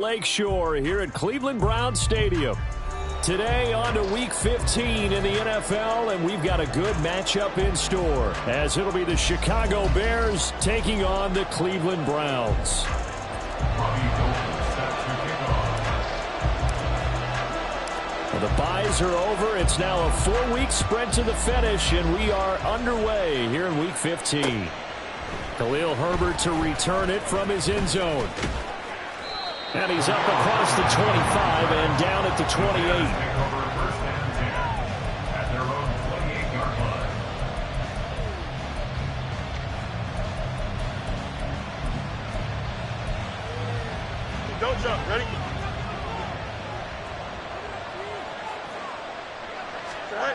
Lakeshore here at Cleveland Browns Stadium. Today on to Week 15 in the NFL, and we've got a good matchup in store, as it'll be the Chicago Bears taking on the Cleveland Browns. Well, the byes are over. It's now a 4-week sprint to the finish, and we are underway here in Week 15. Khalil Herbert to return it from his end zone. And he's up across the 25 and down at the 28. Don't jump. Ready? Right.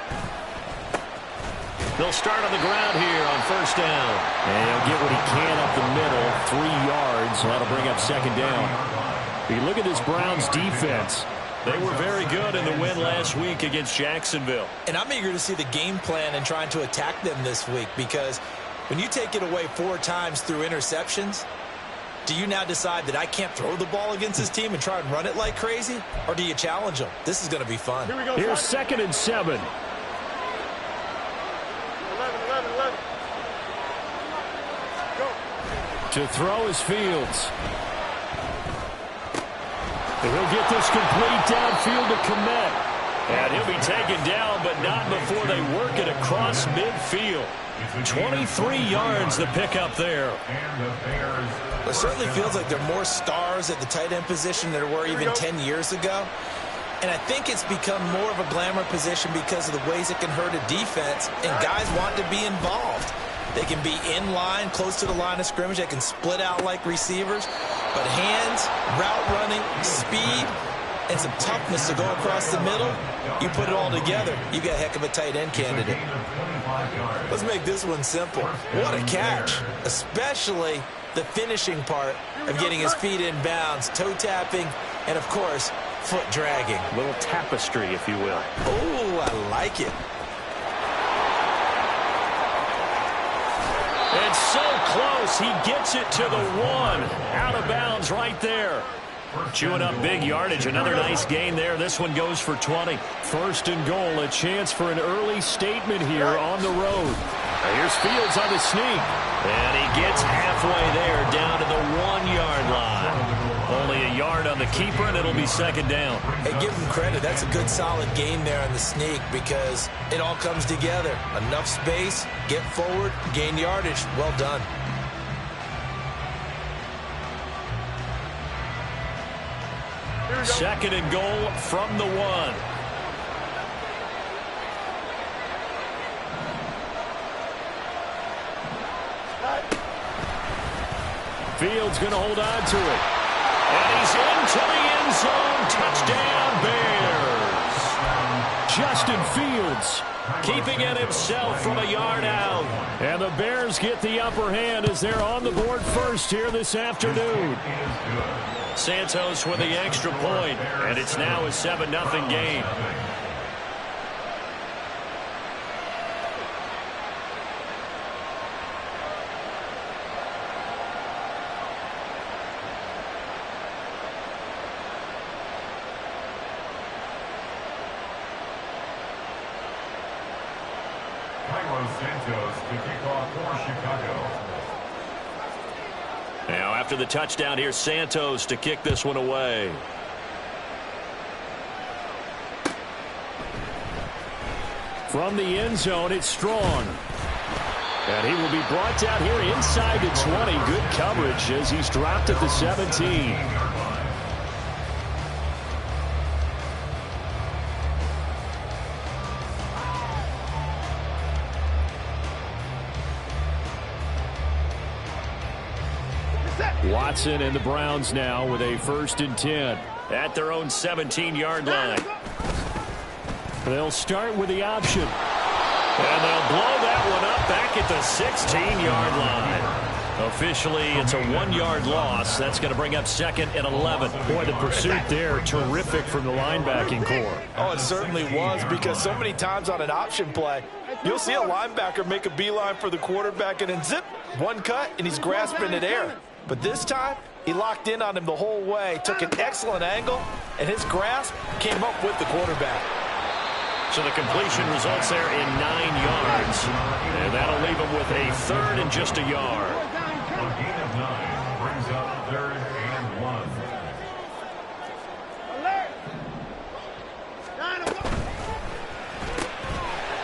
They'll start on the ground here on first down. And he'll get what he can up the middle, 3 yards. That'll bring up second down. You look at this Browns defense. They were very good in the win last week against Jacksonville. And I'm eager to see the game plan and trying to attack them this week, because when you take it away 4 times through interceptions, do you now decide that I can't throw the ball against this team and try and run it like crazy? Or do you challenge them? This is going to be fun. Here we go. Here's 2nd and 7. 11. Go. To throw is Fields. And he'll get this complete downfield to Komet. And he'll be taken down, but not before they work it across midfield. 23 yards the pick up there. It certainly feels like there are more stars at the tight end position than there were even 10 years ago. And I think it's become more of a glamour position because of the ways it can hurt a defense, and guys want to be involved. They can be in line, close to the line of scrimmage. They can split out like receivers. But hands, route running, speed, and some toughness to go across the middle, you put it all together, you got a heck of a tight end candidate. Let's make this one simple. What a catch, especially the finishing part of getting his feet in bounds, toe tapping, and, of course, foot dragging. A little tapestry, if you will. Oh, I like it. It's so close. He gets it to the 1. Out of bounds right there. Chewing up big yardage. Another nice gain there. This one goes for 20. 1st and goal. A chance for an early statement here on the road. Now here's Fields on the sneak. And he gets halfway there, down to the 1-yard line. Only a yard on the keeper, and it'll be 2nd down. Hey, give him credit. That's a good, solid gain there on the sneak, because it all comes together. Enough space, get forward, gain yardage. Well done. Here we go. 2nd and goal from the 1. Fields going to hold on to it. And he's into the end zone. Touchdown, Bears. Justin Fields keeping it himself from a yard out. And the Bears get the upper hand as they're on the board first here this afternoon. Santos with the extra point, and it's now a 7-0 game. Santos to kick off for Chicago. Now after the touchdown, here's Santos to kick this one away. From the end zone, it's Strong. And he will be brought down here inside the 20. Good coverage as he's dropped at the 17. Watson and the Browns now with a 1st and 10 at their own 17-yard line. They'll start with the option. And they'll blow that one up back at the 16-yard line. Officially, it's a 1-yard loss. That's going to bring up 2nd and 11. Boy, the pursuit there, terrific from the linebacking core. Oh, it certainly was, because so many times on an option play, you'll see a linebacker make a beeline for the quarterback and then zip, one cut, and he's grasping at air. But this time, He locked in on him the whole way, took an excellent angle, and his grasp came up with the quarterback. So the completion results there in 9 yards. And that'll leave him with a third and just a yard. A gain of 9 brings up 3rd and 1.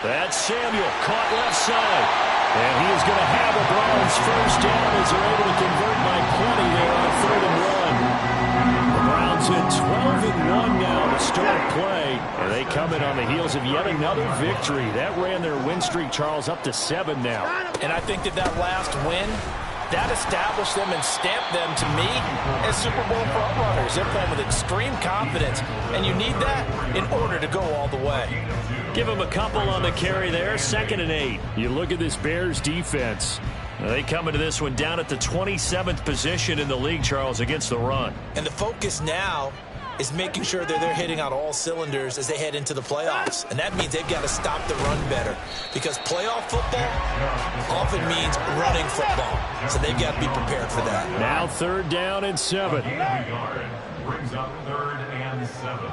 That's Samuel, caught left side. And he is going to have a Browns first down as they're able to convert by plenty there on 3rd and 1. The Browns in 12-1 now to start play. And they come in on the heels of yet another victory. That ran their win streak, Charles, up to 7 now. And I think that last win, that established them and stamped them, to me, as Super Bowl front runners. They're playing with extreme confidence, and you need that in order to go all the way. Give him a couple on the carry there, 2nd and 8. You look at this Bears defense. They come into this one down at the 27th position in the league, Charles, against the run. And the focus now is making sure that they're hitting on all cylinders as they head into the playoffs. And that means they've got to stop the run better, because playoff football often means running football. So they've got to be prepared for that. Now 3rd down and 7. Brings up 3rd and 7.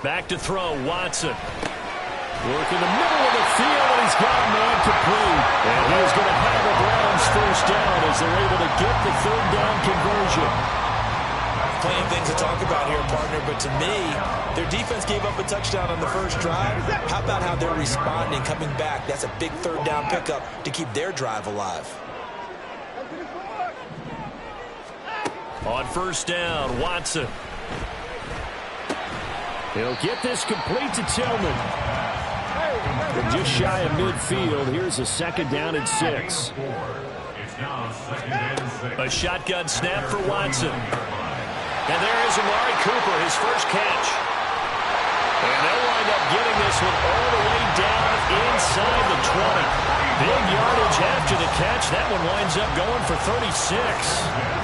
Back to throw, Watson. Work in the middle of the field, and he's got a man complete. And he is going to have a Browns first down as they're able to get the 3rd down conversion. Plenty of things to talk about here, partner, but to me, their defense gave up a touchdown on the first drive. How about how they're responding, coming back? That's a big 3rd down pickup to keep their drive alive. On 1st down, Watson. He'll get this complete to Tillman. From just shy of midfield, here's a 2nd down and 6. It's now 2nd and 6. A shotgun snap for Watson. And there is Amari Cooper, his first catch. And they'll wind up getting this one all the way down inside the 20. Big yardage after the catch. That one winds up going for 36.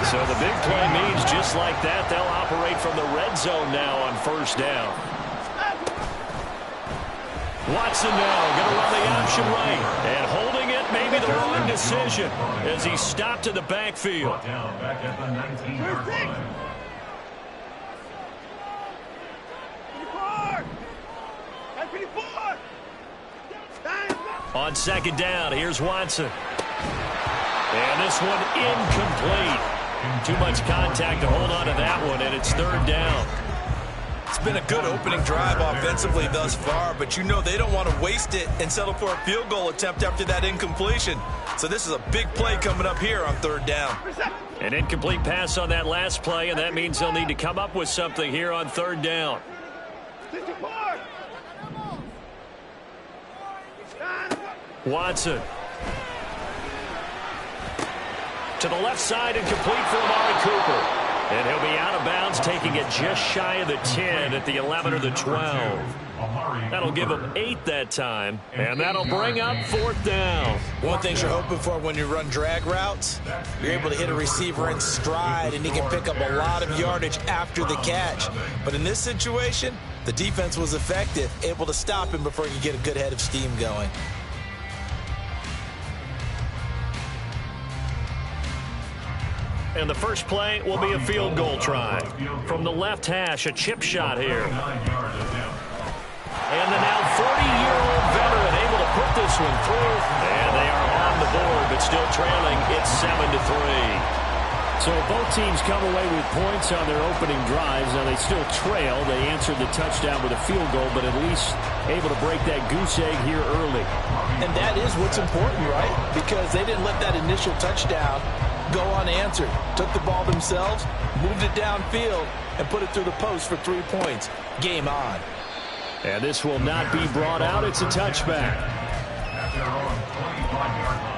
So the big play means just like that, they'll operate from the red zone now on 1st down. Watson now going to run the option right. And holding it, maybe the wrong decision, as he stopped in the backfield. Down back at the 19-yard line. On 2nd down, here's Watson. And this one incomplete. Too much contact to hold on to that one, and it's 3rd down. It's been a good opening drive offensively thus far, but you know they don't want to waste it and settle for a field goal attempt after that incompletion. So this is a big play coming up here on 3rd down. An incomplete pass on that last play, and that means they'll need to come up with something here on 3rd down. Watson. To the left side and complete for Amari Cooper. And he'll be out of bounds, taking it just shy of the 10 at the 11 or the 12. That'll give him 8 that time, and that'll bring up 4th down. One of the things you're hoping for when you run drag routes, you're able to hit a receiver in stride, and he can pick up a lot of yardage after the catch. But in this situation, the defense was effective, able to stop him before he could get a good head of steam going. And the first play will be a field goal try. From the left hash, a chip shot here. And the now 40-year-old veteran able to put this one through. And they are on the board, but still trailing. It's 7-3. So both teams come away with points on their opening drives. Now they still trail. They answered the touchdown with a field goal, but at least able to break that goose egg here early. And that is what's important, right? Because they didn't let that initial touchdown go unanswered. Took the ball themselves, moved it downfield, and put it through the post for 3 points. Game on. And this will not be brought out. It's a touchback. At their own 25-yard line.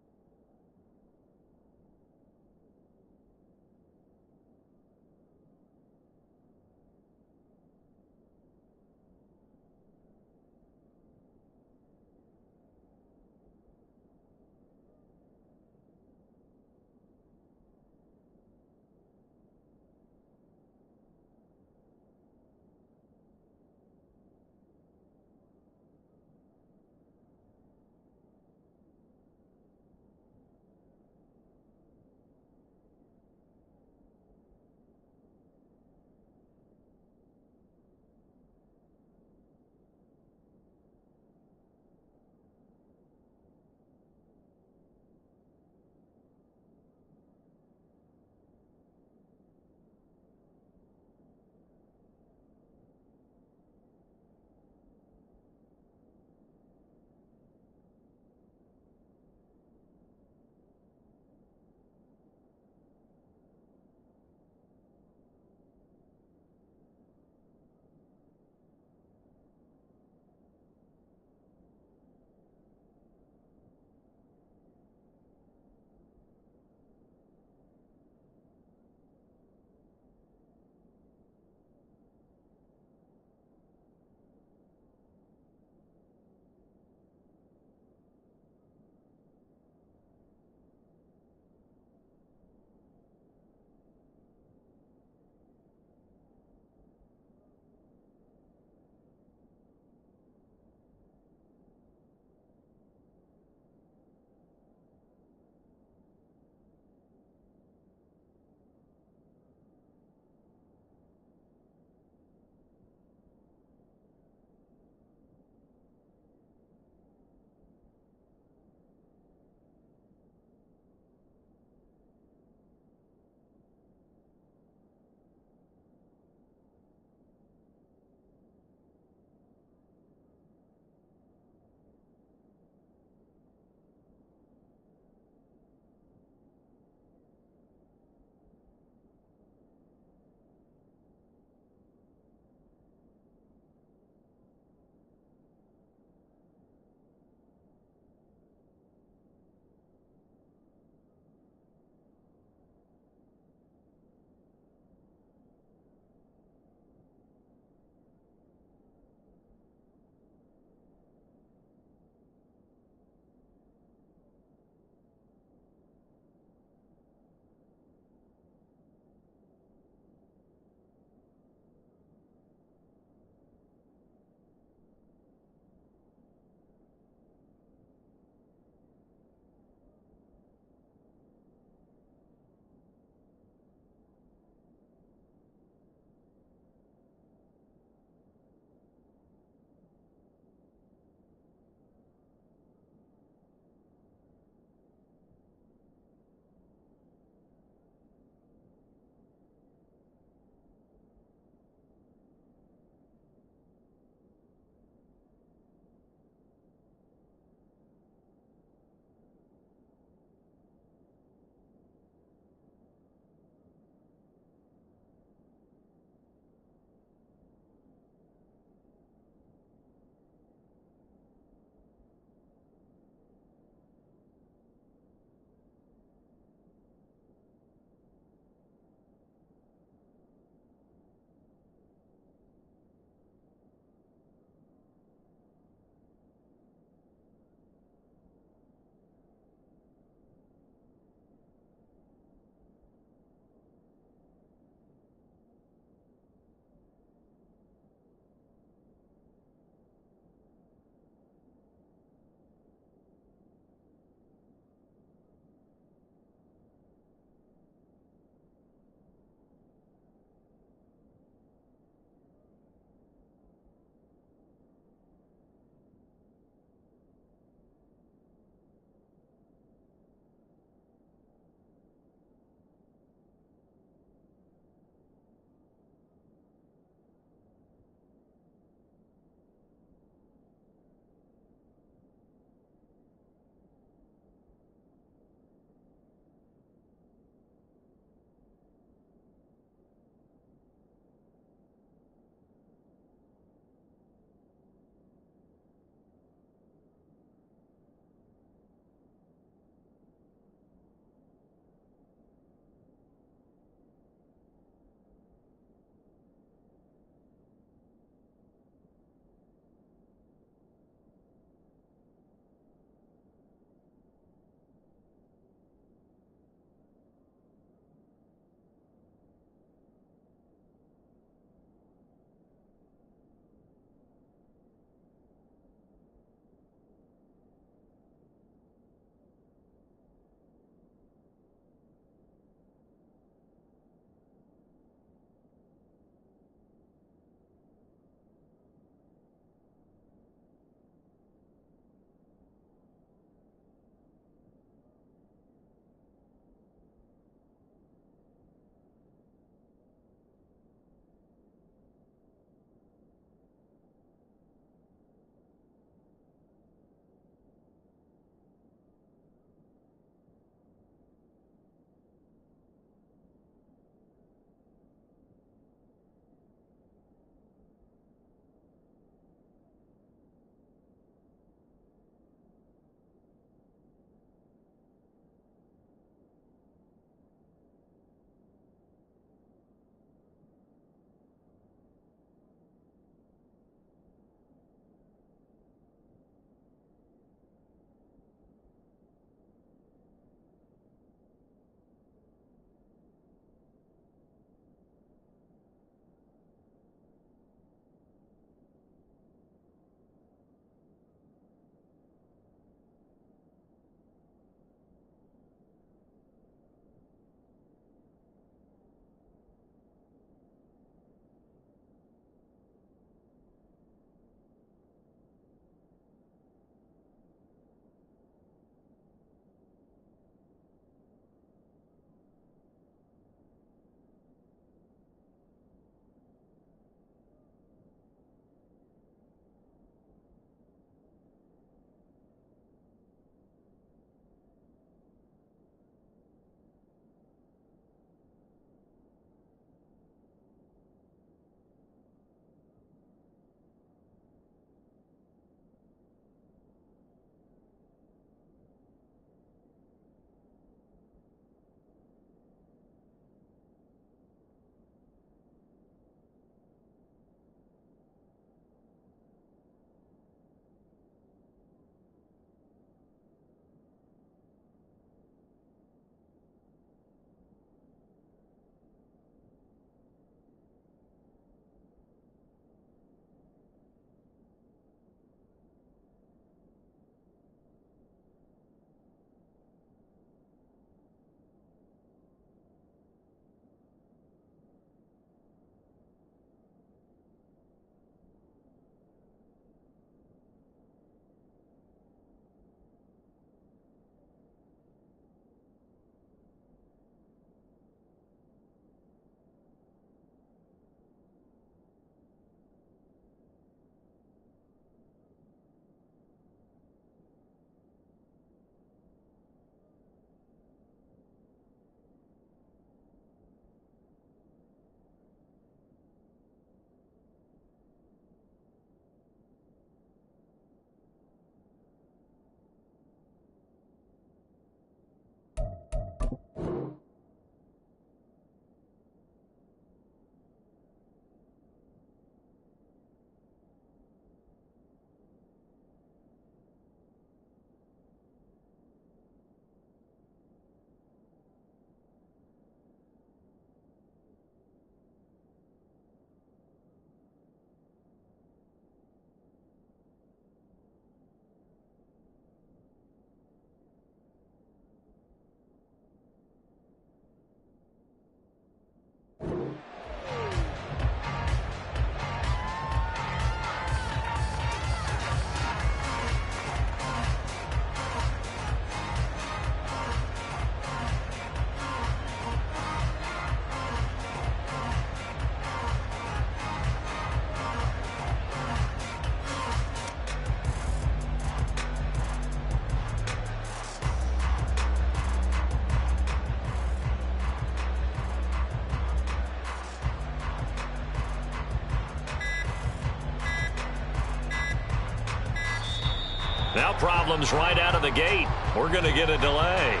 Now problems right out of the gate. We're going to get a delay.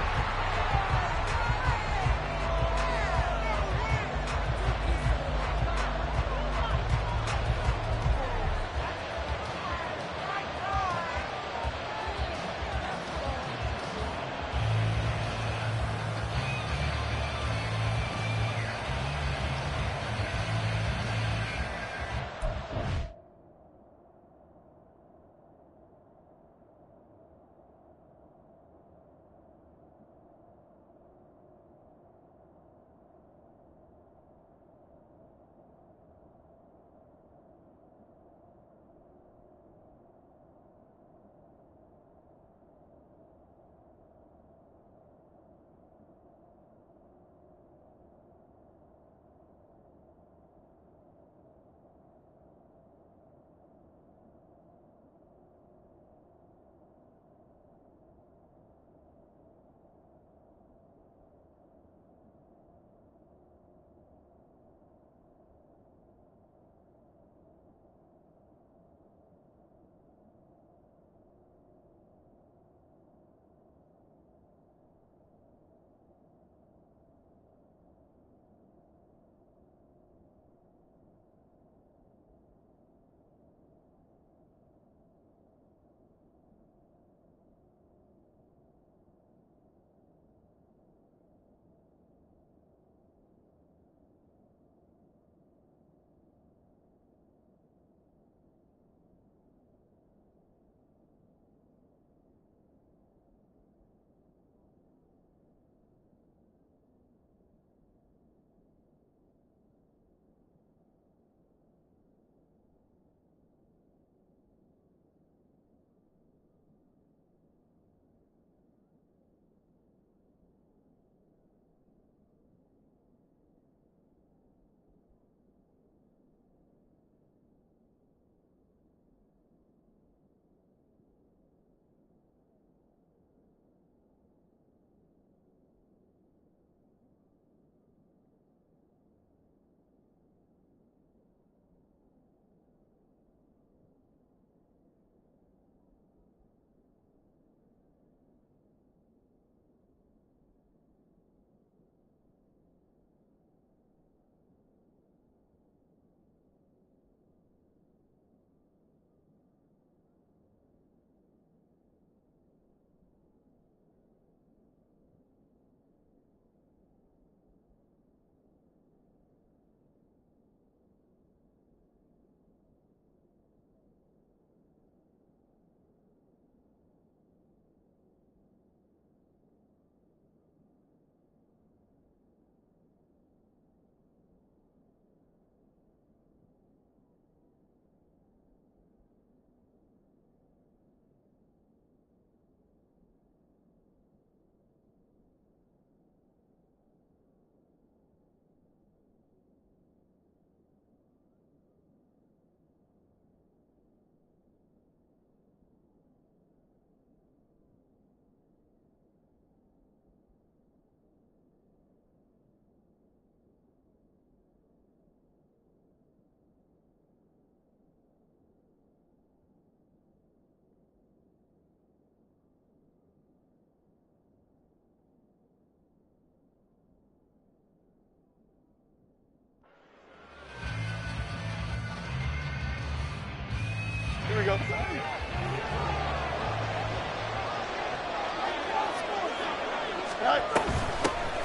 Here we go.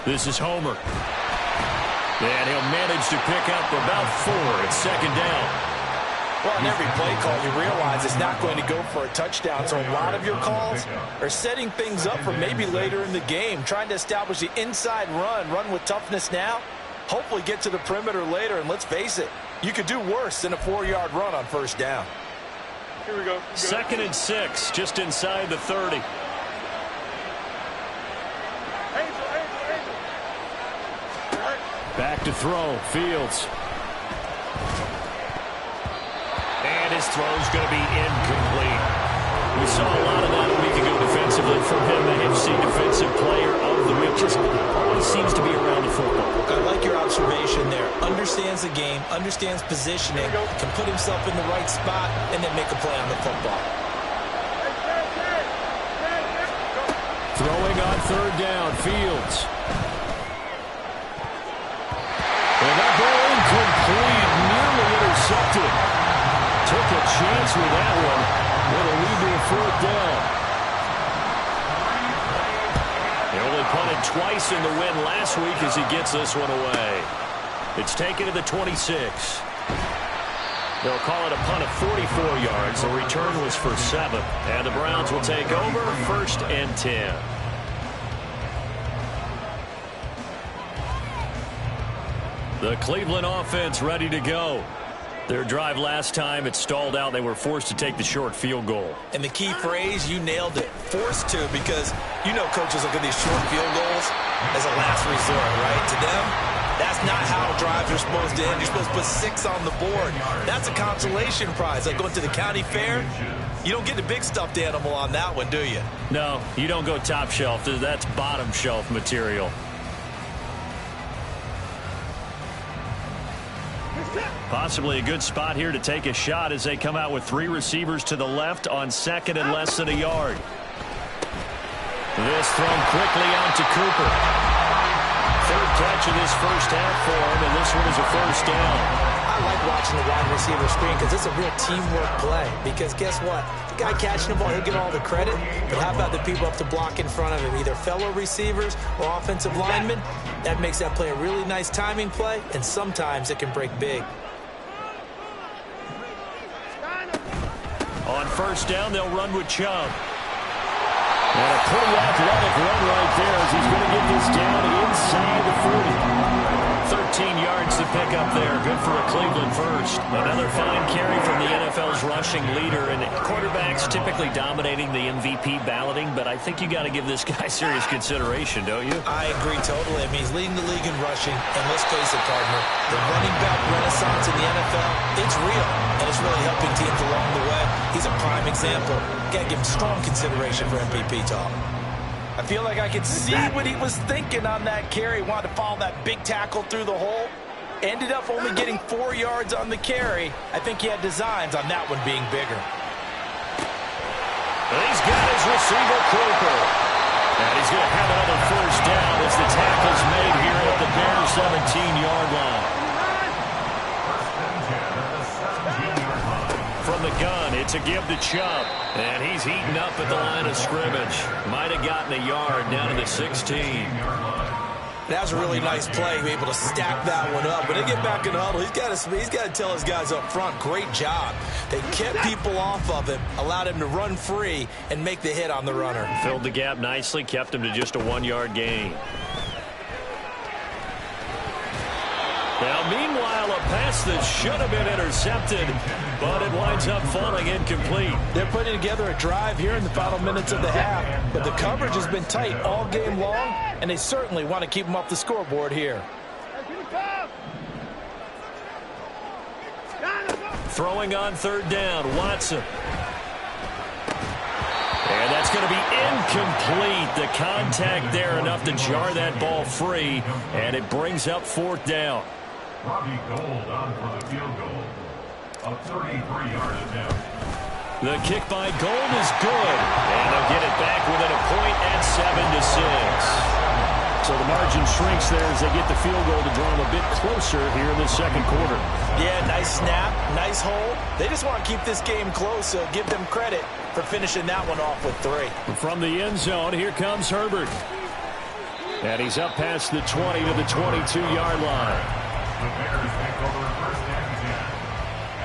This is Homer. And he'll manage to pick up about 4. It's second down. Well, in every play call, you realize it's not going to go for a touchdown. So a lot of your calls are setting things up for maybe later in the game, trying to establish the inside run with toughness now, hopefully get to the perimeter later. And let's face it, you could do worse than a 4-yard run on first down. Here we go. Second and 6, just inside the 30. Back to throw, Fields. And his throw's going to be incomplete. We saw a lot of that a week ago defensively from him, the NFC Defensive Player of the Week. Just always seems to be around the football. I like your observation there. Understands the game, understands positioning, can put himself in the right spot, and then make a play on the football. Throwing on third down, Fields. And that ball incomplete, nearly intercepted. Took a chance with that one. With a lead to a fourth down. He only punted twice in the win last week as he gets this one away. It's taken to the 26. They'll call it a punt of 44 yards. The return was for 7. And the Browns will take over, 1st and 10. The Cleveland offense ready to go. Their drive last time, it stalled out. They were forced to take the short field goal. And the key phrase, you nailed it, forced to, because you know coaches look at these short field goals as a last resort, right? To them, that's not how drives are supposed to end. You're supposed to put 6 on the board. That's a consolation prize. Like going to the county fair, you don't get the big stuffed animal on that one, do you? No, you don't go top shelf. That's bottom shelf material. Possibly a good spot here to take a shot as they come out with 3 receivers to the left on 2nd and less than a yard. This thrown quickly out to Cooper. 3rd catch of this first half for him, and this one is a first down. I like watching the wide receiver screen because it's a real teamwork play. Because guess what? The guy catching the ball, he'll get all the credit. But how about the people up to block in front of him, either fellow receivers or offensive linemen? That makes that play a really nice timing play, and sometimes it can break big. On first down, they'll run with Chubb. And a pretty athletic run right there as he's going to get this down inside the 40. 13 yards to pick up there. Good for a Cleveland first. Another fine carry from the NFL's rushing leader. And quarterbacks typically dominating the MVP balloting, but I think you got to give this guy serious consideration, don't you? I agree totally. I mean, he's leading the league in rushing. And let's face it, partner, the running back renaissance in the NFL, it's real. And it's really helping teams along the way. He's a prime example. Got to give him strong consideration for MVP talk. I feel like I could see what he was thinking on that carry. Wanted to follow that big tackle through the hole. Ended up only getting 4 yards on the carry. I think he had designs on that one being bigger. He's got his receiver, Cooper. And he's going to have another first down as the tackle's made here at the Bears' 17-yard line. From the gun, it's a give to Chubb. And he's heating up at the line of scrimmage. Might have gotten a yard down to the 16. That was a really nice play, be able to stack that one up. When they get back in the huddle, he's got to tell his guys up front, great job. They kept people off of him, allowed him to run free and make the hit on the runner. Filled the gap nicely, kept him to just a 1-yard gain. Now, meanwhile, a pass that should have been intercepted, but it winds up falling incomplete. They're putting together a drive here in the final minutes of the half, but the coverage has been tight all game long, and they certainly want to keep them off the scoreboard here. Throwing on third down, Watson. And that's going to be incomplete. The contact there enough to jar that ball free, and it brings up fourth down. Robbie Gould on for the field goal. A 33-yard attempt. The kick by Gould is good, and they'll get it back within a point at 7-6. So the margin shrinks there as they get the field goal to draw them a bit closer here in the second quarter. Yeah, nice snap, nice hold. They just want to keep this game close, so give them credit for finishing that one off with 3. From the end zone, here comes Herbert. And he's up past the 20 to the 22-yard line. The Bears take over 1st and 10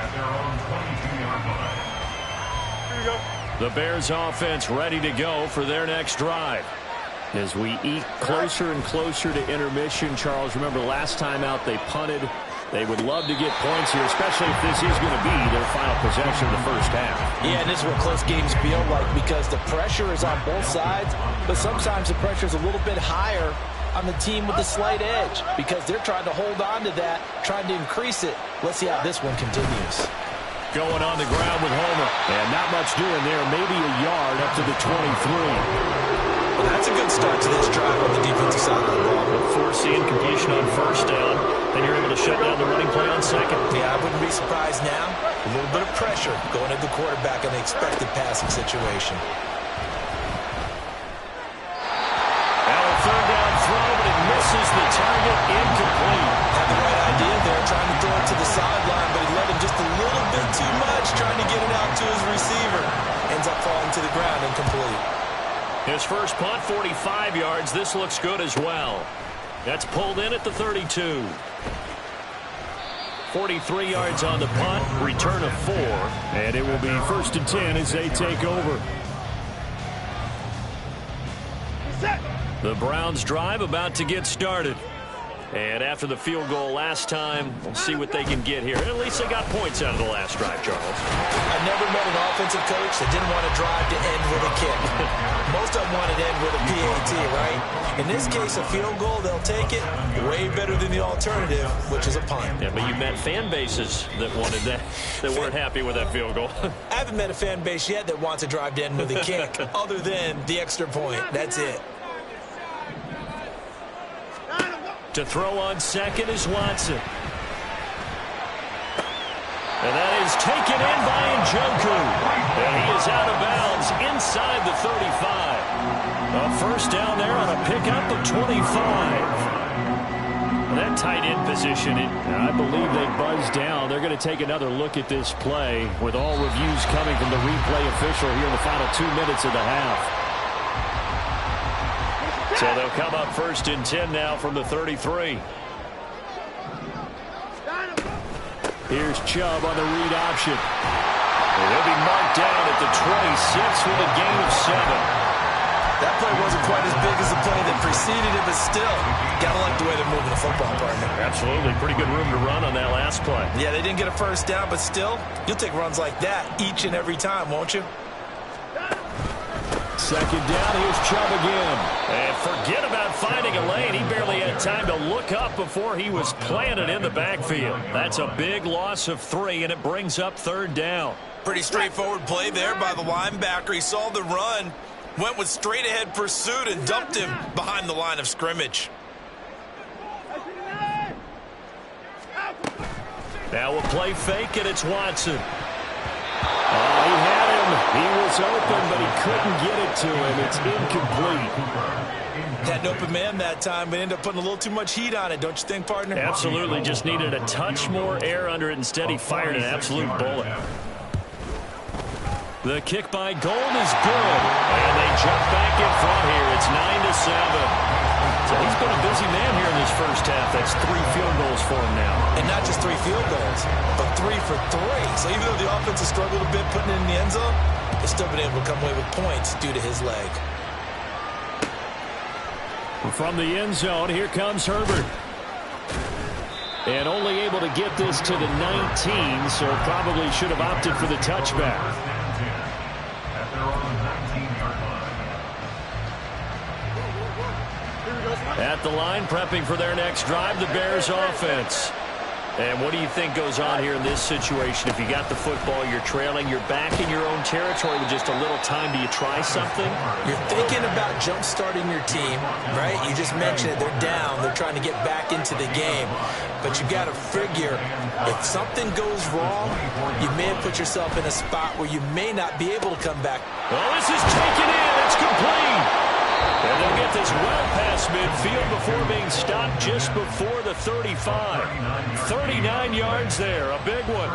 at their own 22-yard line. Here we go. The Bears offense ready to go for their next drive. As we eat closer and closer to intermission, Charles, remember last time out they punted. They would love to get points here, especially if this is going to be their final possession of the first half. Yeah, and this is what close games feel like because the pressure is on both sides, but sometimes the pressure is a little bit higher on the team with the slight edge because they're trying to hold on to that, trying to increase it. Let's see how this one continues. Going on the ground with Homer. And not much doing there, maybe a yard up to the 23. Well, that's a good start to this drive on the defensive side of the ball. Force the incompletion on first down. Then you're able to shut down the running play on second. Yeah, I wouldn't be surprised now. A little bit of pressure going at the quarterback in the expected passing situation. to his receiver. Ends up falling to the ground, incomplete. His first punt, 45 yards. This looks good as well. That's pulled in at the 32. 43 yards on the punt, return of 4. And it will be 1st and 10 as they take over. The Browns drive about to get started. And after the field goal last time, we'll see what they can get here. At least they got points out of the last drive, Charles. I never met an offensive coach that didn't want to drive to end with a kick. Most of them wanted to end with a PAT, right? In this case, a field goal, they'll take it. Way better than the alternative, which is a punt. Yeah, but you met fan bases that wanted that, that weren't happy with that field goal. I haven't met a fan base yet that wants to drive to end with a kick, other than the extra point. That's it. To throw on second is Watson. And that is taken in by Njoku. And he is out of bounds inside the 35. A first down there on a pickup of 25. And that tight end position, I believe they buzzed down. They're going to take another look at this play with all reviews coming from the replay official here in the final 2 minutes of the half. So they'll come up 1st and 10 now from the 33. Here's Chubb on the read option. And he'll be marked down at the 26 with a gain of 7. That play wasn't quite as big as the play that preceded it, but still, gotta like the way they're moving the football, partner. Absolutely. Pretty good room to run on that last play. Yeah, they didn't get a first down, but still, you'll take runs like that each and every time, won't you? Second down, here's Chubb again. And forget about finding a lane. He barely had time to look up before he was planted in the backfield. That's a big loss of 3, and it brings up 3rd down. Pretty straightforward play there by the linebacker. He saw the run, went with straight-ahead pursuit, and dumped him behind the line of scrimmage. Now a play fake, and it's Watson. He had him. He was open, but he couldn't get it to him. It's incomplete. Had an open man that time, but ended up putting a little too much heat on it, don't you think, partner? Absolutely. Just needed a touch more air under it. Instead, he fired an absolute bullet. The kick by Gold is good. And they jump back in front here. It's 9-7. So he's been a busy man here in this first half. That's 3 field goals for him now. And not just 3 field goals, but 3 for 3. So even though the offense has struggled a bit putting it in the end zone, they've still been able to come away with points due to his leg. From the end zone, here comes Herbert. And only able to get this to the 19, so probably should have opted for the touchback. At the line, prepping for their next drive, the Bears offense. And what do you think goes on here in this situation? If you got the football, you're trailing, you're back in your own territory with just a little time. Do you try something? You're thinking about jump-starting your team, right? You just mentioned it. They're down. They're trying to get back into the game. But you got to figure, if something goes wrong, you may have put yourself in a spot where you may not be able to come back. Oh, this is taken in. It's complete. And they'll get this well past midfield before being stopped just before the 35. 39 yards there, a big one.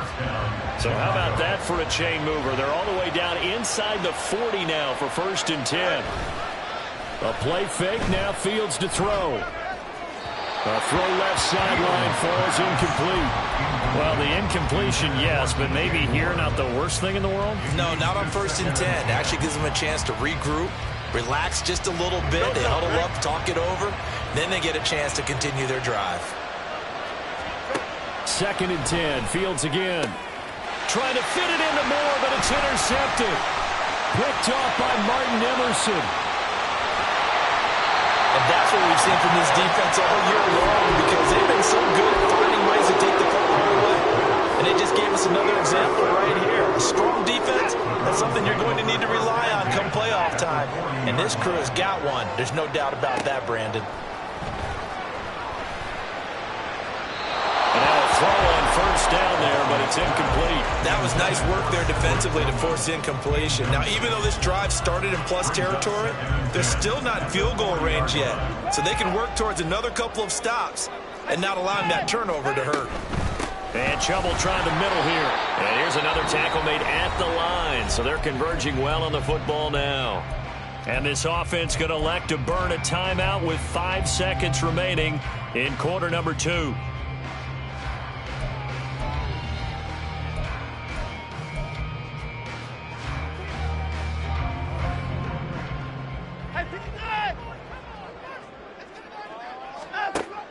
So how about that for a chain mover? They're all the way down inside the 40 now for 1st and 10. A play fake, now Fields to throw. A throw left sideline, falls incomplete. Well, the incompletion, yes, but maybe here not the worst thing in the world? No, not on 1st and 10. It actually gives them a chance to regroup, relax just a little bit. They huddle up, talk it over. Then they get a chance to continue their drive. 2nd and 10. Fields again. Trying to fit it into Moore, but it's intercepted. Picked off by Martin Emerson. And that's what we've seen from this defense all year long, because they've been so good at finding ways to take the football away. And they just gave us another example right here. A strong defense, that's something you're going to need to rely on come playoff time. And this crew has got one. There's no doubt about that, Brandon. And now a throw on 1st down there, but it's incomplete. That was nice work there defensively to force incompletion. Now, even though this drive started in plus territory, they're still not in field goal range yet. So they can work towards another couple of stops and not allowing that turnover to hurt. And trouble trying to middle here. And here's another tackle made at the line. So they're converging well on the football now. And this offense going to elect to burn a timeout with 5 seconds remaining in quarter number 2.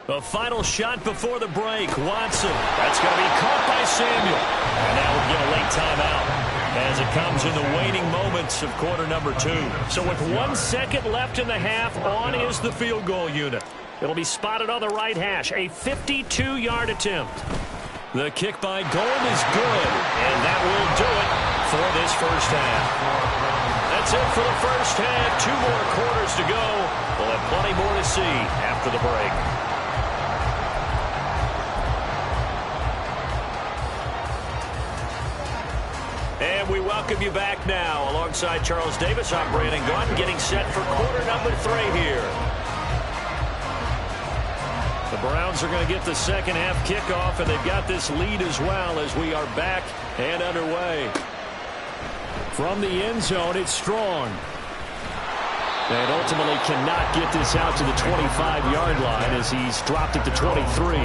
A final shot before the break. Watson. That's going to be caught by Samuel. And now we'll get a late timeout as it comes in the waning moments of quarter number 2. So with 1 second left in the half, on is the field goal unit. It'll be spotted on the right hash. A 52-yard attempt. The kick by Gold is good. And that will do it for this first half. That's it for the first half. 2 more quarters to go. We'll have plenty more to see after the break. And we welcome you back now. Alongside Charles Davis, I'm Brandon Gaudin, getting set for quarter number 3 here. The Browns are going to get the second half kickoff, and they've got this lead as well as we are back and underway. From the end zone, it's Strong. And ultimately cannot get this out to the 25-yard line as he's dropped it to 23.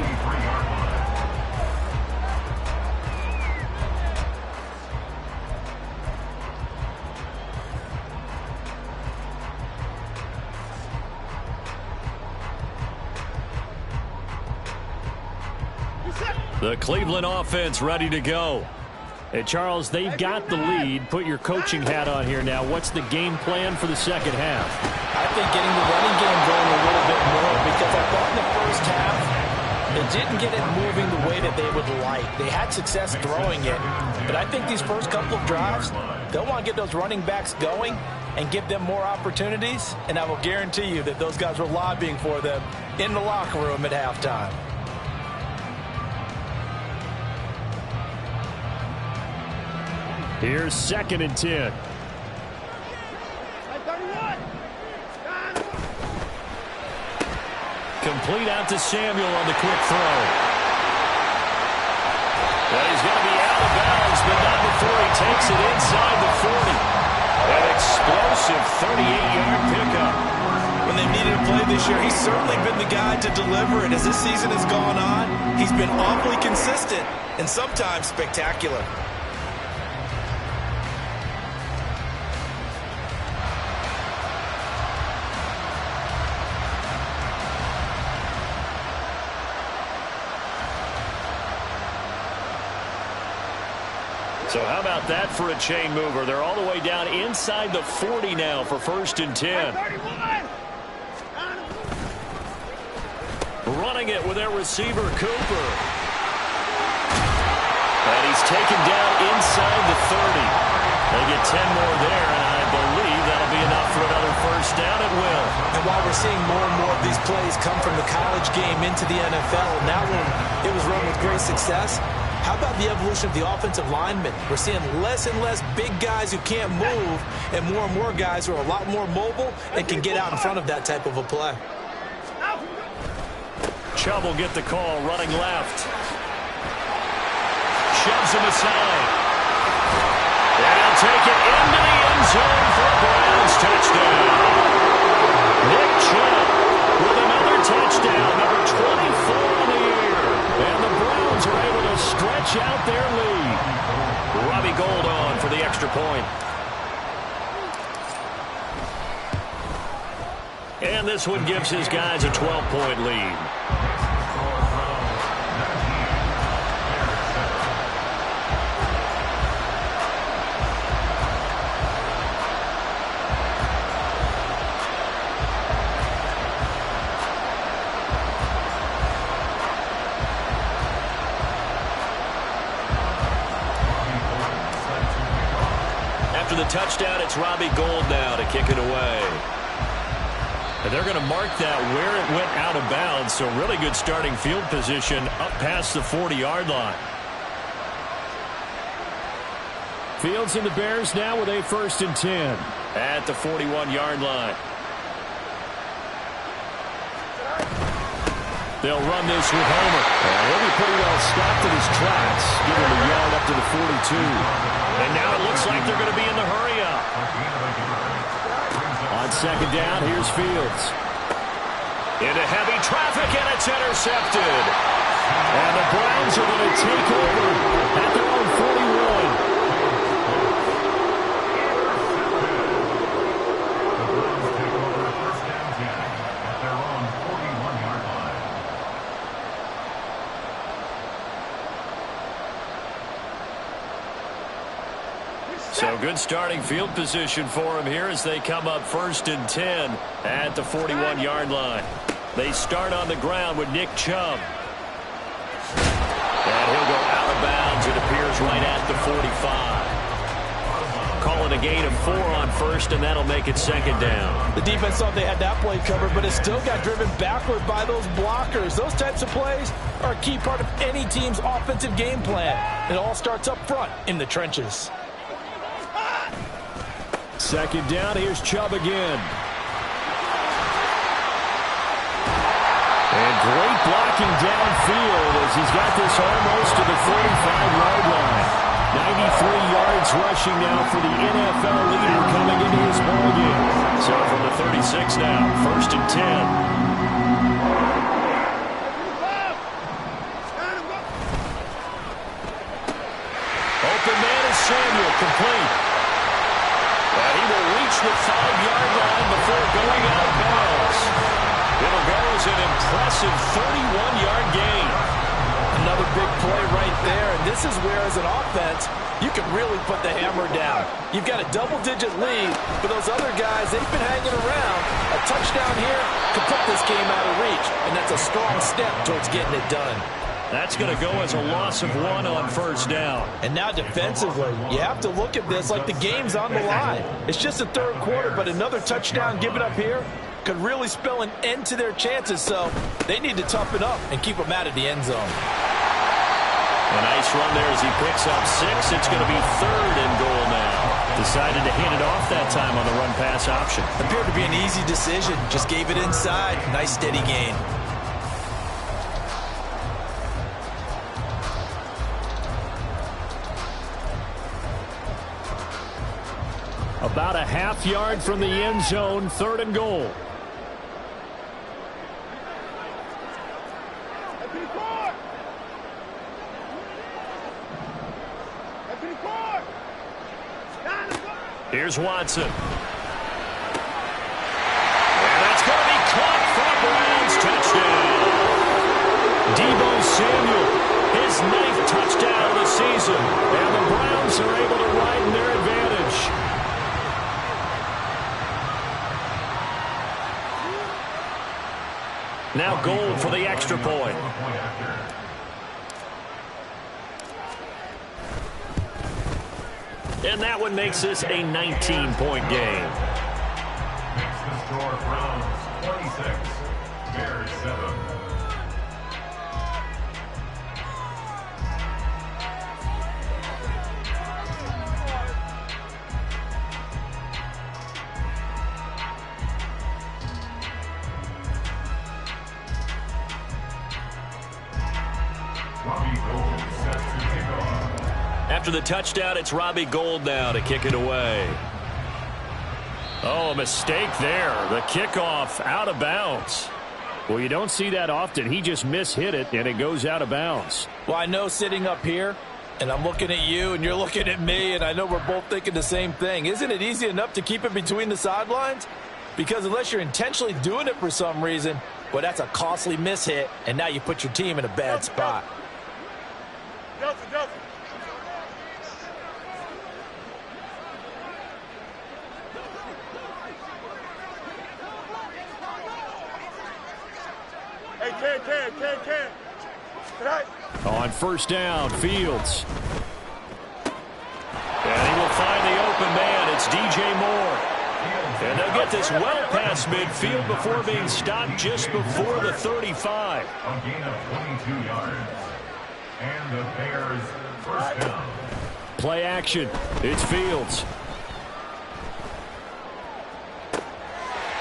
The Cleveland offense ready to go. Hey, Charles, they've got the lead. Put your coaching hat on here now. What's the game plan for the second half? I think getting the running game going a little bit more, because I thought in the first half they didn't get it moving the way that they would like. They had success throwing it, but I think these first couple of drives, they'll want to get those running backs going and give them more opportunities, and I will guarantee you that those guys were lobbying for them in the locker room at halftime. Here's 2nd and 10. Complete out to Samuel on the quick throw. Well, he's going to be out of bounds, but not before he takes it inside the 40. An explosive 38-yard pickup. When they needed a play this year, he's certainly been the guy to deliver it. As this season has gone on, he's been awfully consistent and sometimes spectacular. So how about that for a chain mover? They're all the way down inside the 40 now for 1st and 10. Running it with their receiver, Cooper. And he's taken down inside the 30. They get 10 more there, and I believe that'll be enough for another first down. It will. And while we're seeing more and more of these plays come from the college game into the NFL, now when it was run with great success, how about the evolution of the offensive linemen? We're seeing less and less big guys who can't move and more guys who are a lot more mobile and can get out in front of that type of a play. Chubb will get the call, running left. Shoves him aside. And he'll take it into the end zone for a Browns touchdown. Nick Chubb with another touchdown, number 24 on the year. And the Browns are able to stretch out their lead. Robbie Gould on for the extra point. And this one gives his guys a 12-point lead. After the touchdown, it's Robbie Gould now to kick it away. And they're going to mark that where it went out of bounds, so really good starting field position up past the 40-yard line. Fields and the Bears now with a 1st and 10. At the 41-yard line. They'll run this with Homer. And he'll be pretty well stopped in his tracks. Give him a yard up to the 42. And now it looks like they're going to be in the hurry-up. On second down, here's Fields. Into heavy traffic, and it's intercepted. And the Browns are going to take over at their own 41. So good starting field position for him here as they come up 1st and 10 at the 41-yard line. They start on the ground with Nick Chubb. And he'll go out of bounds. It appears right at the 45. Calling a gain of 4 on 1st, and that'll make it 2nd down. The defense thought they had that play covered, but it still got driven backward by those blockers. Those types of plays are a key part of any team's offensive game plan. It all starts up front in the trenches. 2nd down, here's Chubb again. And great blocking downfield as he's got this almost to the 45-yard line. 93 yards rushing now for the NFL leader coming into this ballgame. So from the 36 now, 1st and 10. Open man is Samuel, complete. And he will reach the 5-yard line before going out of bounds. It'll go as an impressive 31-yard gain. Another big play right there, and this is where, as an offense, you can really put the hammer down. You've got a double-digit lead, but those other guys, they've been hanging around. A touchdown here could put this game out of reach, and that's a strong step towards getting it done. That's going to go as a loss of 1 on 1st down. And now defensively, you have to look at this like the game's on the line. It's just the 3rd quarter, but another touchdown given up here could really spell an end to their chances, so they need to toughen up and keep them out of the end zone. A nice run there as he picks up 6. It's going to be 3rd and goal now. Decided to hand it off that time on the run-pass option. Appeared to be an easy decision. Just gave it inside. Nice steady gain. About a half yard from the end zone, 3rd and goal. Here's Watson. And that's going to be caught for a Browns touchdown. Deebo Samuel, his 9th touchdown of the season. And the Browns are able to widen their advantage. Now goal for the extra point. And that one makes this a 19-point game. Makes the score Browns 26, Bears 7. After the touchdown, it's Robbie Gould now to kick it away. Oh, a mistake there. The kickoff out of bounds. Well, you don't see that often. He just mishit it, and it goes out of bounds. Well, I know sitting up here, and I'm looking at you, and you're looking at me, and I know we're both thinking the same thing. Isn't it easy enough to keep it between the sidelines? Because unless you're intentionally doing it for some reason, well, that's a costly mishit, and now you put your team in a bad spot. Delta. Hey, can. Right. On 1st down, Fields. And he will find the open man. It's DJ Moore. And they'll get this well past midfield before being stopped just before the 35. A gain of 22 yards. And the Bears 1st down. Play action. It's Fields.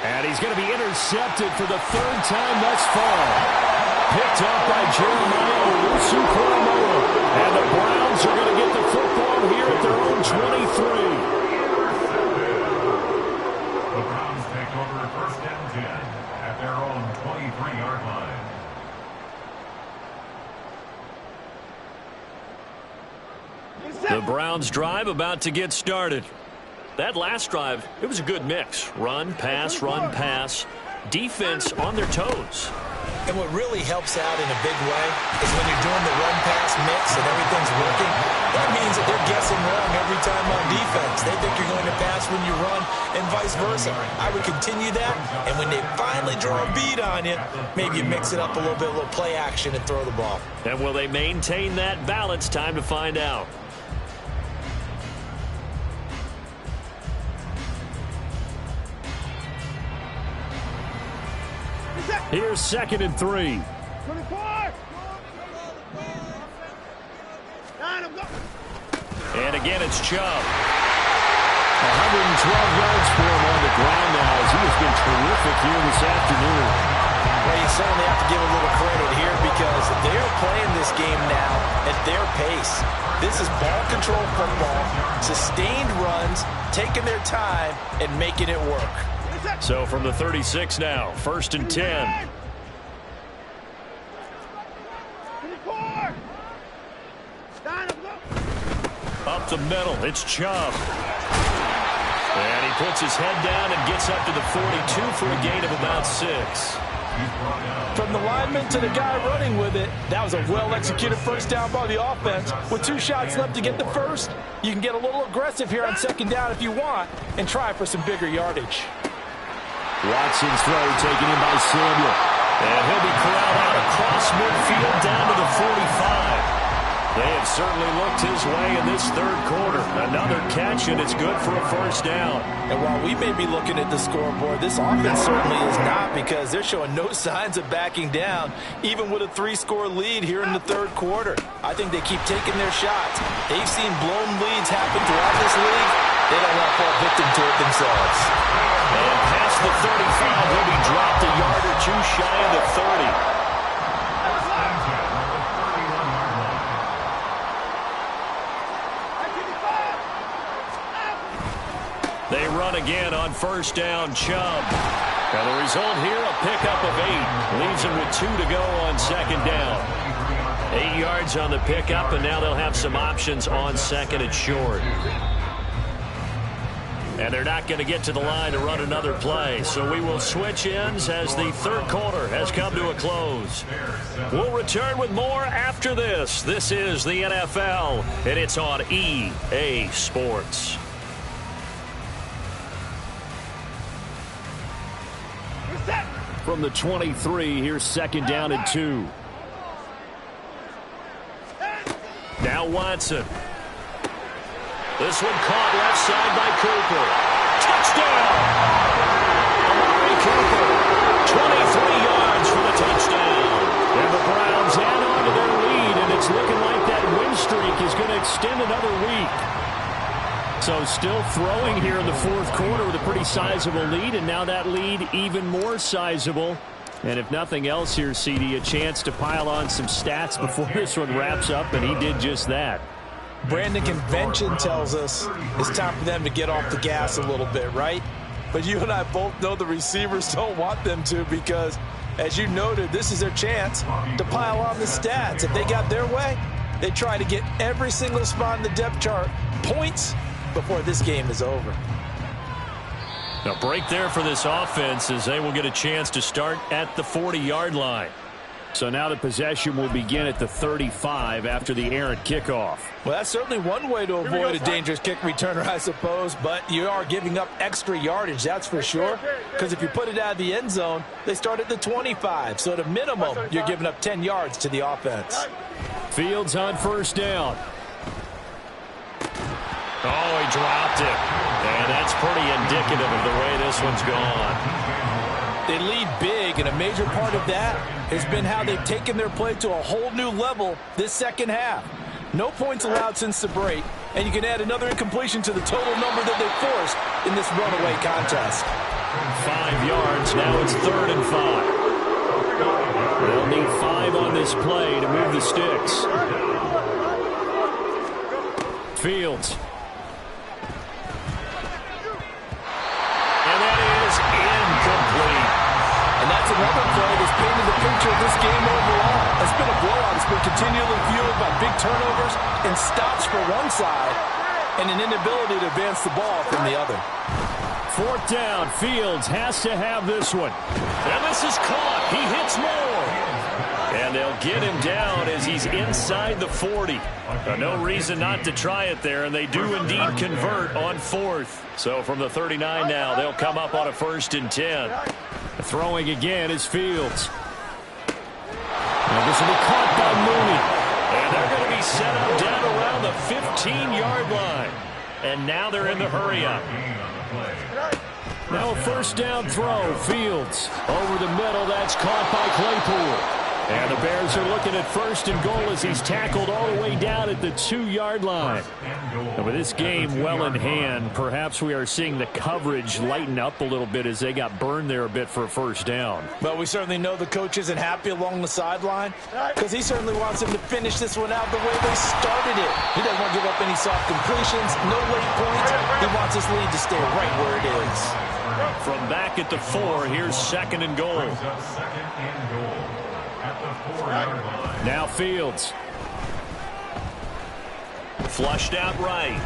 And he's going to be intercepted for the 3rd time thus far. picked up by Jeremiah Owusu-Koramoah. And the Browns are going to get the football here at their own 23. The Browns take over first and 10 at their own 23-yard line. The Browns drive about to get started. That last drive, it was a good mix. Run, pass. Defense on their toes. And what really helps out in a big way is when you're doing the run-pass mix and everything's working, that means that they're guessing wrong every time on defense. They think you're going to pass when you run and vice versa. I would continue that, and when they finally draw a beat on you, maybe you mix it up a little bit, a little play action and throw the ball. And will they maintain that balance? Time to find out. Here's 2nd and 3. 24! And again, it's Chubb. 112 yards for him on the ground now as he has been terrific here this afternoon. Well, you certainly have to give a little credit here because they're playing this game now at their pace. This is ball control football, sustained runs, taking their time, and making it work. So from the 36 now, 1st and 10. 24! Up the middle, it's Chubb. And he puts his head down and gets up to the 42 for a gain of about 6. From the lineman to the guy running with it, that was a well-executed first down by the offense. With 2 shots left to get the first, you can get a little aggressive here on 2nd down if you want and try for some bigger yardage. Watson's throw taken in by Samuel. And he'll be corralled out across midfield down to the 45. They have certainly looked his way in this 3rd quarter. Another catch, and it's good for a first down. And while we may be looking at the scoreboard, this offense certainly is not because they're showing no signs of backing down, even with a 3-score lead here in the 3rd quarter. I think they keep taking their shots. They've seen blown leads happen throughout this league. They don't want to fall victim to it themselves. And past the 35, he'll be dropped a yard or 2 shy of the 30. They run again on first down, Chubb. And the result here, a pickup of 8. Leaves him with 2 to go on 2nd down. 8 yards on the pickup, and now they'll have some options on 2nd and short. And they're not going to get to the line to run another play. So we will switch ends as the 3rd quarter has come to a close. We'll return with more after this. This is the NFL, and it's on EA Sports. From the 23, here's 2nd down and 2. Now Watson. This one caught left side by Cooper. Touchdown! Amari Cooper, 23 yards for the touchdown. And the Browns add on to their lead, and it's looking like that win streak is going to extend another week. So still throwing here in the 4th quarter with a pretty sizable lead, and now that lead even more sizable. And if nothing else here, CD, a chance to pile on some stats before this one wraps up, and he did just that. Brandon, convention tells us it's time for them to get off the gas a little bit, right? But you and I both know the receivers don't want them to because, as you noted, this is their chance to pile on the stats. If they got their way, they try to get every single spot in the depth chart points before this game is over. A break there for this offense as they will get a chance to start at the 40-yard line. So now the possession will begin at the 35 after the errant kickoff. Well, that's certainly one way to avoid a dangerous kick returner, I suppose, but you are giving up extra yardage, that's for sure, because if you put it out of the end zone, they start at the 25. So at a minimum, you're giving up 10 yards to the offense. Fields on first down. Oh, he dropped it. And that's pretty indicative of the way this one's gone. They lead big, and a major part of that has been how they've taken their play to a whole new level this second half. No points allowed since the break, and you can add another incompletion to the total number that they forced in this runaway contest. 5 yards, now it's 3rd and 5. They'll need 5 on this play to move the sticks. Fields. And that is incomplete. And that's another play that's painted the picture of this game overall. It's been a blowout. It's been continually fueled by big turnovers and stops for one side and an inability to advance the ball from the other. 4th down. Fields has to have this one. And this is caught. He hits more. And they'll get him down as he's inside the 40. No reason not to try it there, and they do indeed convert on 4th. So from the 39 now, they'll come up on a 1st and 10. Throwing again is Fields. And this will be caught by Mooney. And they're going to be set up down around the 15-yard line. And now they're in the hurry-up. Now a 1st down throw. Fields over the middle. That's caught by Claypool. And the Bears are looking at 1st and goal as he's tackled all the way down at the 2-yard line. And with this game well in hand, perhaps we are seeing the coverage lighten up a little bit as they got burned there a bit for a 1st down. But we certainly know the coach isn't happy along the sideline because he certainly wants them to finish this one out the way they started it. He doesn't want to give up any soft completions, no late points. He wants this lead to stay right where it is. From back at the 4, here's 2nd and goal. Now Fields. Flushed out right.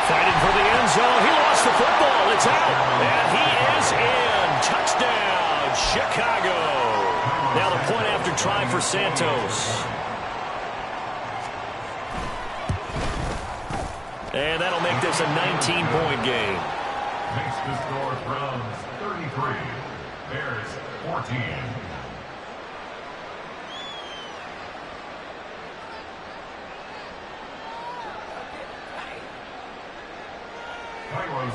Fighting for the end zone. He lost the football. It's out. And he is in. Touchdown, Chicago. Now the point after try for Santos. And that'll make this a 19-point game. Makes the score Browns 33, Bears 14.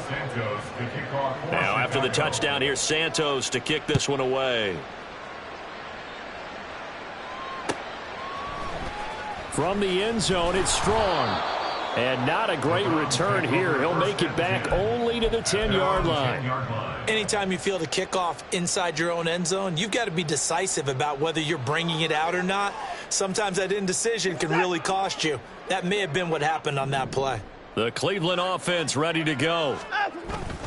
Santos to kick off. Now after the touchdown, here's Santos to kick this one away. From the end zone, it's Strong. And not a great return here. He'll make it back only to the 10-yard line. Anytime you feel the kickoff inside your own end zone, you've got to be decisive about whether you're bringing it out or not. Sometimes that indecision can really cost you. That may have been what happened on that play. The Cleveland offense ready to go.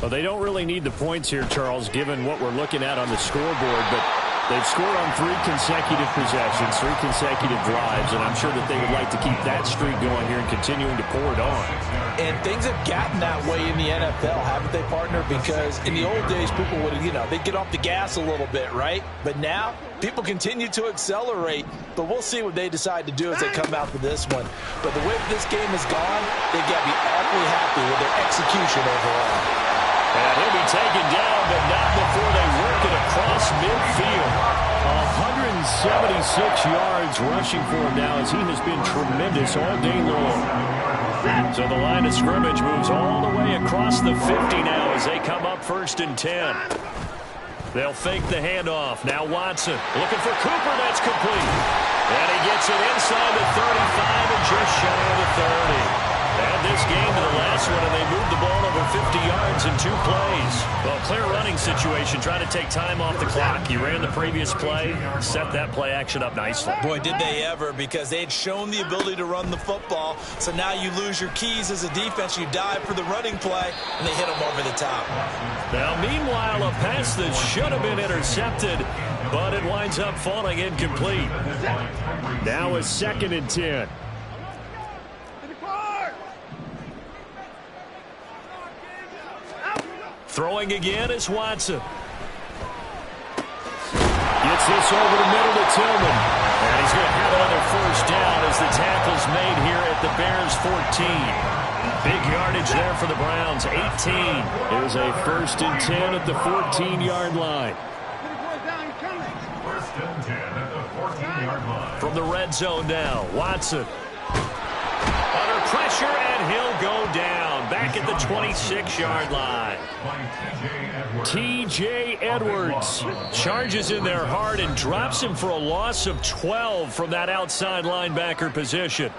Well, they don't really need the points here, Charles, given what we're looking at on the scoreboard, but they've scored on 3 consecutive possessions, 3 consecutive drives, and I'm sure that they would like to keep that streak going here and continuing to pour it on. And things have gotten that way in the NFL, haven't they, partner? Because in the old days, people would, they'd get off the gas a little bit, right? But now, people continue to accelerate, but we'll see what they decide to do as they come out for this one. But the way this game has gone, they've got to be awfully happy with their execution overall. And he'll be taken down, but not before they work it across midfield. 176 yards rushing for him now as he has been tremendous all day long. So the line of scrimmage moves all the way across the 50 now as they come up 1st and 10. They'll fake the handoff. Now Watson looking for Cooper. That's complete. And he gets it inside the 35 and just shy of the 30. Add this game to the last one, and they moved the ball over 50 yards in 2 plays. Well, clear running situation, trying to take time off the clock. You ran the previous play, set that play action up nicely. Boy, did they ever, because they had shown the ability to run the football. So now you lose your keys as a defense. You dive for the running play, and they hit them over the top. Now, meanwhile, a pass that should have been intercepted, but it winds up falling incomplete. Now a 2nd and 10. Throwing again is Watson. Gets this over the middle to Tillman. And he's going to have another 1st down as the tackle's made here at the Bears 14. Big yardage there for the Browns, 18. It was a 1st and 10 at the 14-yard line. 1st and 10 at the 14-yard line. From the red zone now, Watson. Under pressure, and he'll go down. Back at the 26-yard line. T.J. Edwards charges in there hard and drops him for a loss of 12 from that outside linebacker position.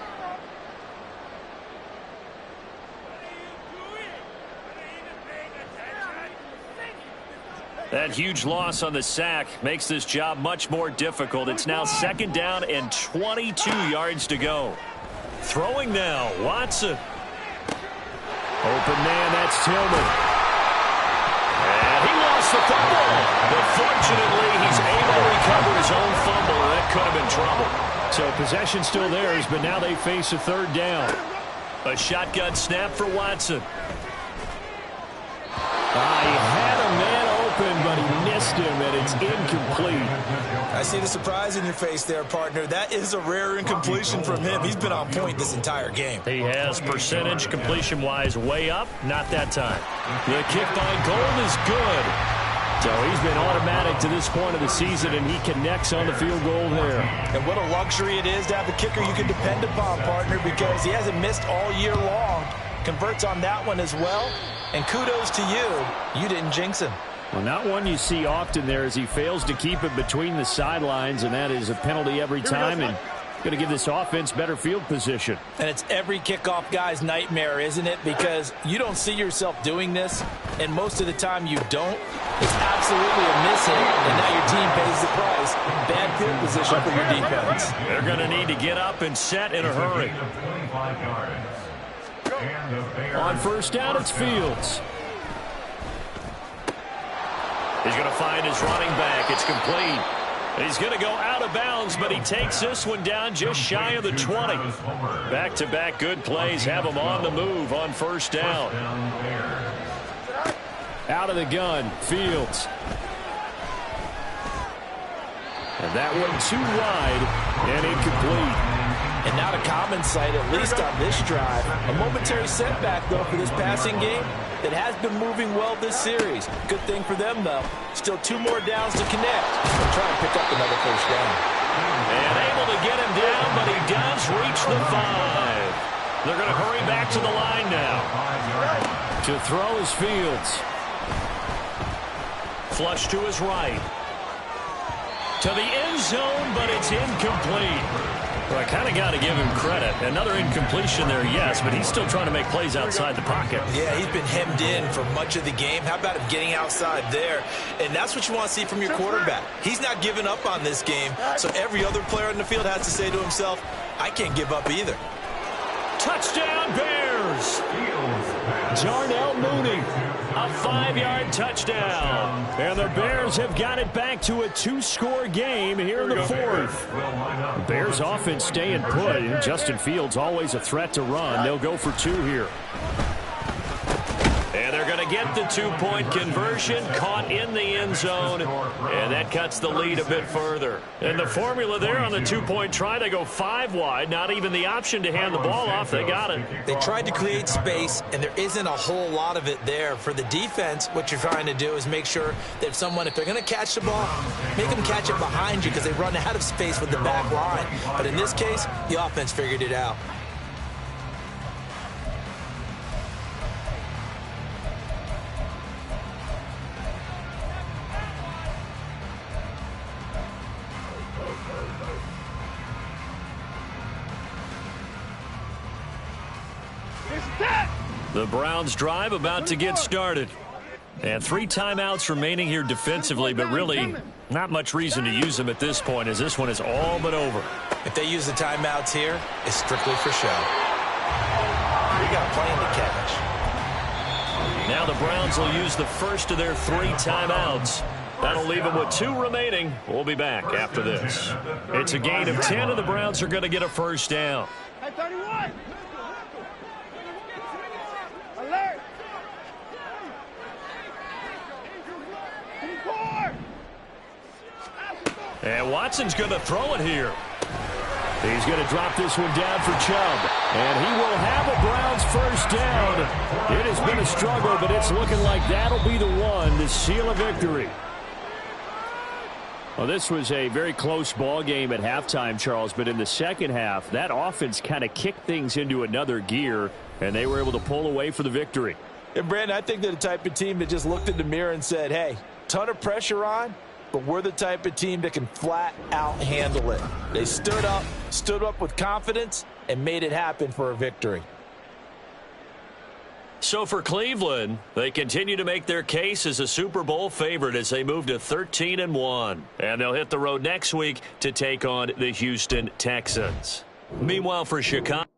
That huge loss on the sack makes this job much more difficult. It's now 2nd down and 22 yards to go. Throwing now, Watson. Open man, that's Tillman. And he lost the fumble. But fortunately, he's able to recover his own fumble, and that could have been trouble. So possession still theirs, but now they face a 3rd down. A shotgun snap for Watson. He had a man open, but he missed him, and it's incomplete. I see the surprise in your face there, partner. That is a rare incompletion from him. He's been on point this entire game. He has percentage completion-wise way up. Not that time. The kick by Gold is good. So he's been automatic to this point of the season, and he connects on the field goal there. And what a luxury it is to have a kicker you can depend upon, partner, because he hasn't missed all year long. Converts on that one as well. And kudos to you. You didn't jinx him. Well, not one you see often there as he fails to keep it between the sidelines, and that is a penalty every time, and going to give this offense better field position. And it's every kickoff guy's nightmare, isn't it? Because you don't see yourself doing this, and most of the time you don't. It's absolutely a miss hit, and now your team pays the price. Bad field position for your defense. They're going to need to get up and set in a hurry. On 1st down, it's Fields. He's going to find his running back. It's complete. He's going to go out of bounds, but he takes this one down just shy of the 20. Back-to-back good plays have him on the move on 1st down. Out of the gun, Fields. And that one too wide and incomplete. And not a common sight, at least on this drive. A momentary setback, though, for this passing game that has been moving well this series. Good thing for them, though. Still 2 more downs to connect. They'll try and pick up another 1st down. And able to get him down, but he does reach the 5. They're going to hurry back to the line now. To throw is Fields. Flush to his right. To the end zone, but it's incomplete. Well, I kind of got to give him credit. Another incompletion there, yes, but he's still trying to make plays outside the pocket. Yeah, he's been hemmed in for much of the game. How about him getting outside there? And that's what you want to see from your quarterback. He's not giving up on this game, so every other player in the field has to say to himself, I can't give up either. Touchdown, Bears! Darnell Mooney. A 5-yard touchdown. And the Bears have got it back to a 2-score game here in the 4th. The Bears offense staying put. Justin Fields always a threat to run. They'll go for 2 here. And they're going to get the 2-point conversion, caught in the end zone, and that cuts the lead a bit further. And the formula there on the 2-point try, they go 5 wide, not even the option to hand the ball off. They got it. They tried to create space, and there isn't a whole lot of it there. For the defense, what you're trying to do is make sure that if they're going to catch the ball, make them catch it behind you because they run out of space with the back line. But in this case, the offense figured it out. The Browns drive about to get started. And 3 timeouts remaining here defensively, but really not much reason to use them at this point as this one is all but over. If they use the timeouts here, it's strictly for show. We got a plane to catch. Now the Browns will use the first of their 3 timeouts. That'll leave them with 2 remaining. We'll be back after this. It's a gain of 10, and the Browns are going to get a 1st down. Hey, 31. Alert. 24. And Watson's going to throw it here. He's going to drop this one down for Chubb. And he will have a Browns 1st down. It has been a struggle, but it's looking like that'll be the one to seal a victory. Well, this was a very close ball game at halftime, Charles, but in the second half, that offense kind of kicked things into another gear, and they were able to pull away for the victory. And, Brandon, I think they're the type of team that just looked in the mirror and said, hey, ton of pressure on, but we're the type of team that can flat out handle it. They stood up with confidence, and made it happen for a victory. So for Cleveland, they continue to make their case as a Super Bowl favorite as they move to 13-1. And they'll hit the road next week to take on the Houston Texans. Meanwhile, for Chicago,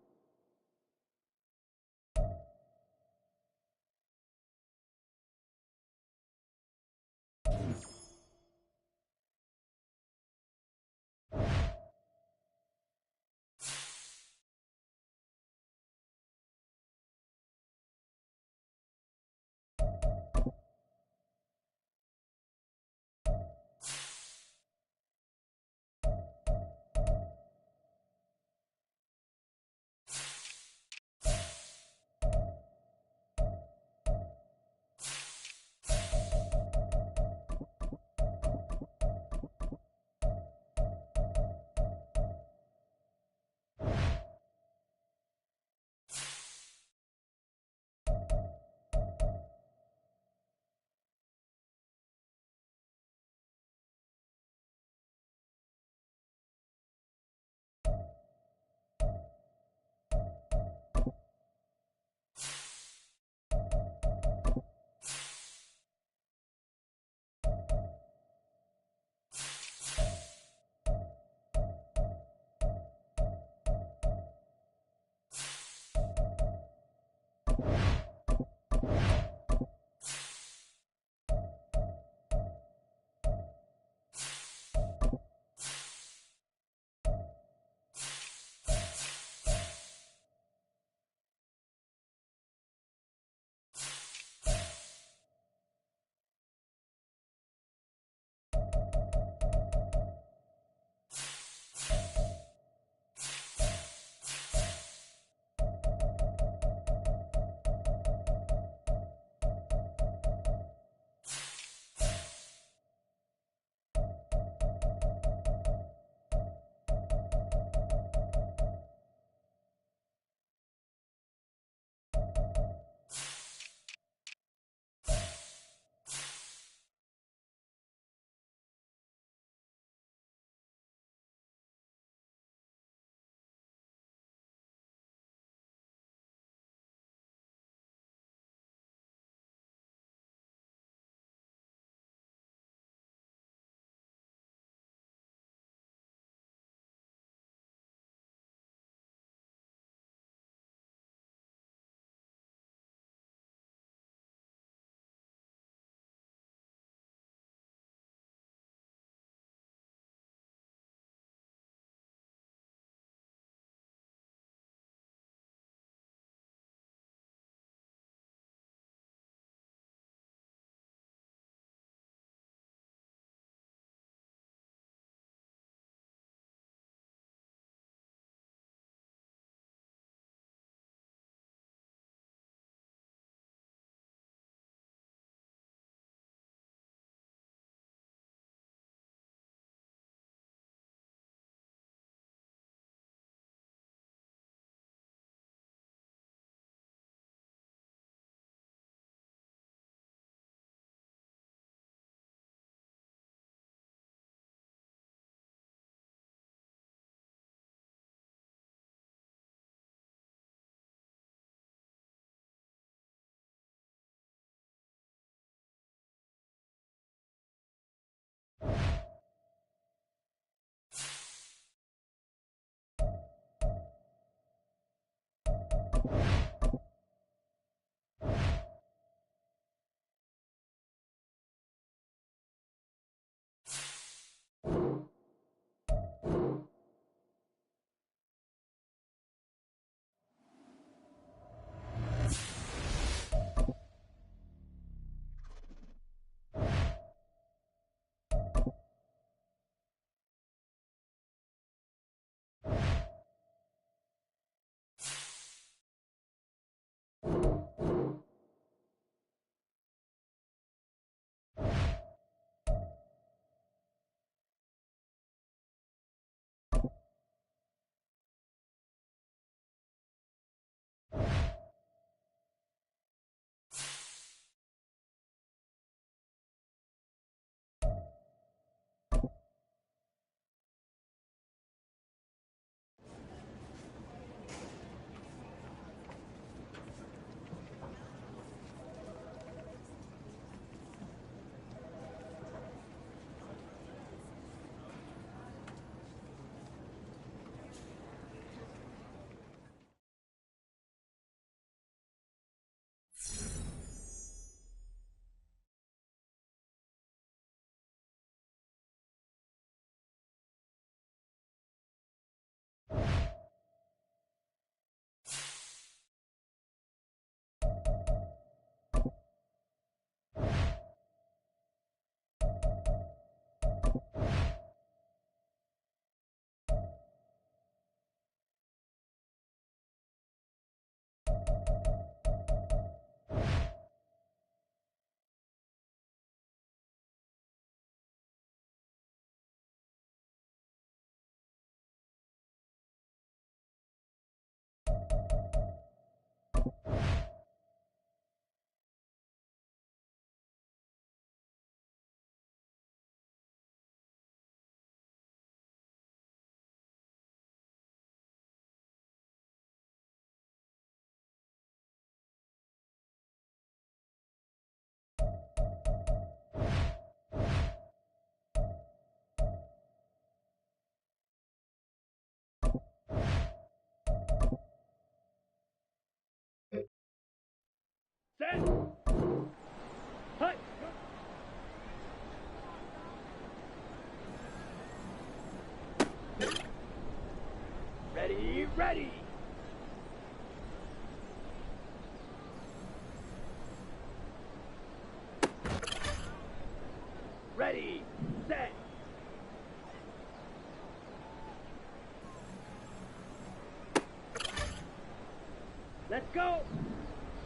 Let's go.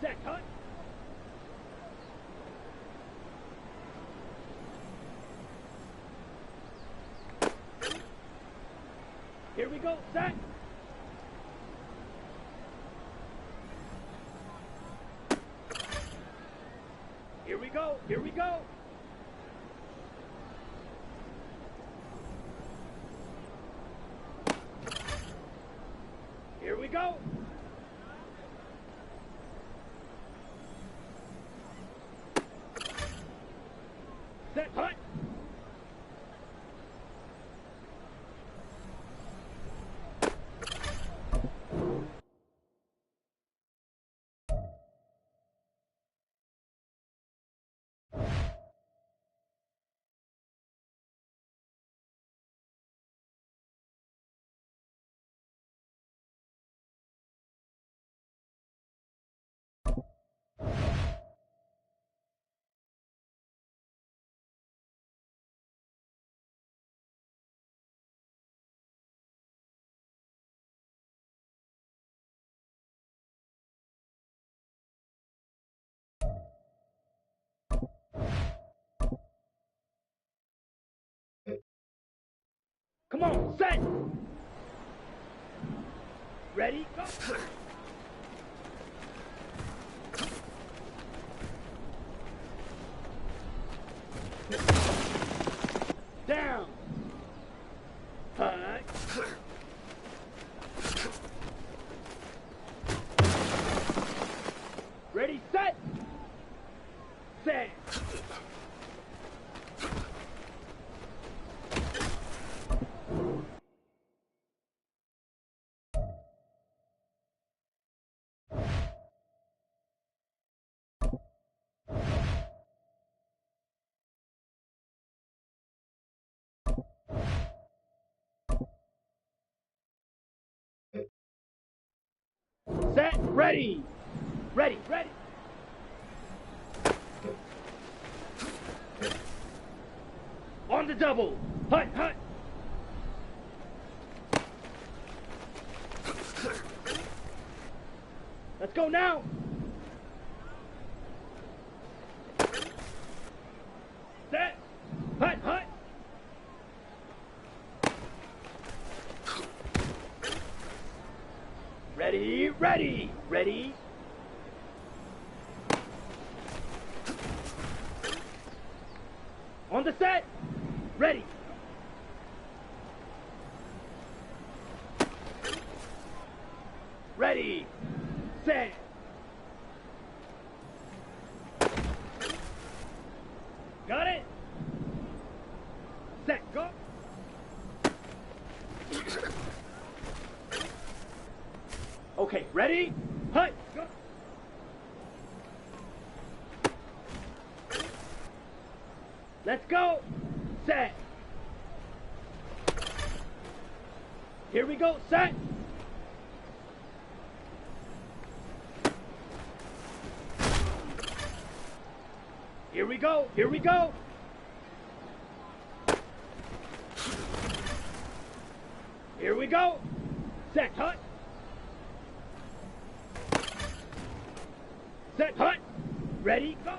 Set, hut. Here we go, set. Here we go, here we go. Here we go. Set, hut. Come on, set. Ready, go. Down. Hut. Ready, set. Set. Set, ready. Ready, ready. On the double. Hut, hut. Let's go now. Set. Hut, hut. Ready, ready, ready. On the set. Ready. Ready. Set. Got it. Set, go. Okay, ready? Hut, go. Let's go. Set. Here we go, set. Here we go, here we go. Here we go. Set, hut. Set, hut. Ready, go.